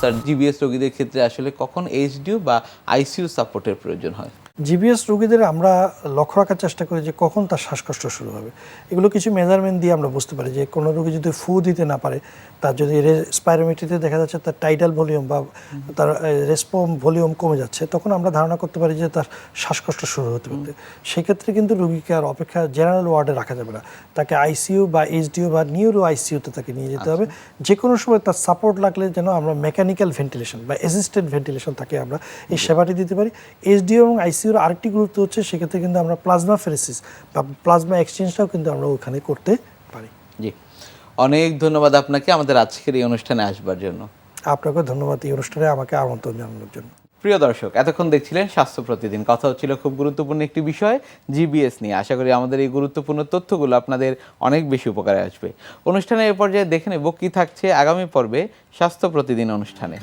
Sir GBS রোগীদের ক্ষেত্রে আসলে কখন এইচডিইউ বা আইসিইউ সাপোর্টের প্রয়োজন হয়? জিবিএস রোগীদের আমরা লক্ষ্য রাখার চেষ্টা করি যে কখন তার শ্বাসকষ্ট শুরু হবে। এগুলো কিছু মেজারমেন্ট দিয়ে আমরা বুঝতে পারি যে কোনো রোগী যদি ফু দিতে না পারে, তার যদি স্পাইরোমেট্রিতে দেখা যাচ্ছে তার টাইডাল ভলিউম বা তার রেসপম ভলিউম কমে যাচ্ছে, তখন আমরা ধারণা করতে পারি যে তার শ্বাসকষ্ট শুরু হতে পারে। সেক্ষেত্রে কিন্তু রোগীকে আর অপেক্ষা জেনারেল ওয়ার্ডে রাখা যাবে না, তাকে আইসিইউ বা এইচডিইউ বা নিউরো আইসিইউতে তাকে নিয়ে যেতে হবে। যে কোনো সময় তার সাপোর্ট লাগলে যেন আমরা মেকানিক্যাল ভেন্টিলেশন বা অ্যাসিস্টেড ভেন্টিলেশন তাকে আমরা এই সেবাটি দিতে পারি। এইচডিইউ এবং আইসিইউর আরেকটি গুরুত্ব হচ্ছে সেক্ষেত্রে কিন্তু আমরা প্লাজমা ফেরেসিস বা প্লাজমা এক্সচেঞ্জটাও কিন্তু আমরা ওখানে করতে পারি। জি, অনেক ধন্যবাদ আপনাকে আমাদের আজকের এই অনুষ্ঠানে আসবার জন্য। আপনাকে ধন্যবাদ এই অনুষ্ঠানে আমাকে আমন্ত্রণ জানানোর জন্য। প্রিয় দর্শক, এতক্ষণ দেখছিলেন স্বাস্থ্য প্রতিদিন। কথা হচ্ছিল খুব গুরুত্বপূর্ণ একটি বিষয়, জিবিএস নিয়ে। আশা করি আমাদের এই গুরুত্বপূর্ণ তথ্যগুলো আপনাদের অনেক বেশি উপকারে আসবে। অনুষ্ঠানের এ পর্যায়ে দেখে নেব কি থাকছে আগামী পর্বে স্বাস্থ্য প্রতিদিন অনুষ্ঠানে।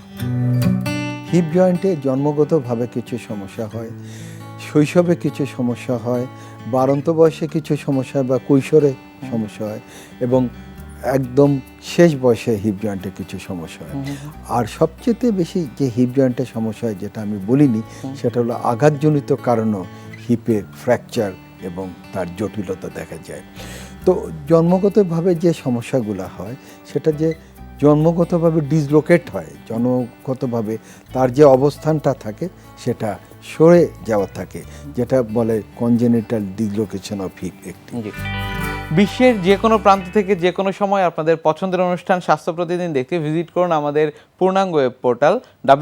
হিপ জয়েন্টে জন্মগতভাবে কিছু সমস্যা হয়, শৈশবে কিছু সমস্যা হয়, বাড়ন্ত বয়সে কিছু সমস্যা হয় বা কৈশোরে সমস্যা হয়, এবং একদম শেষ বয়সে হিপ জয়েন্টে কিছু সমস্যা হয়। আর সবচেয়ে বেশি যে হিপ জয়েন্টের সমস্যা হয়, যেটা আমি বলিনি, সেটা হলো আঘাতজনিত কারণেও হিপে ফ্র্যাকচার এবং তার জটিলতা দেখা যায়। তো জন্মগতভাবে যে সমস্যাগুলো হয়, সেটা যে জন্মগতভাবে ডিসলোকেট হয়, জন্মগতভাবে তার যে অবস্থানটা থাকে সেটা সরে যাওয়া থাকে, যেটা বলে কনজেনিটাল ডিসলোকেশন অফ হিপ একটি। বিশ্বের যে কোনো প্রান্ত থেকে যে কোনো সময় আপনাদের পছন্দের অনুষ্ঠান স্বাস্থ্য প্রতিদিন দেখতে ভিজিট করুন আমাদের পূর্ণাঙ্গ ওয়েব পোর্টাল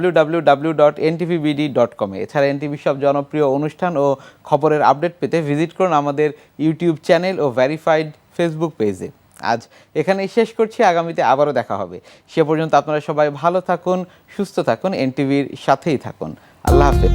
www.ntvbd.com। এছাড়া এনটিভি সব জনপ্রিয় অনুষ্ঠান ও খবরের আপডেট পেতে ভিজিট করুন আমাদের ইউটিউব চ্যানেল ও ভেরিফাইড ফেসবুক পেজে। আজ এখানেই শেষ করছি, আগামীতে আবারও দেখা হবে। সে পর্যন্ত আপনারা সবাই ভালো থাকুন, সুস্থ থাকুন, এনটিভির সাথেই থাকুন। আল্লাহ হাফেজ।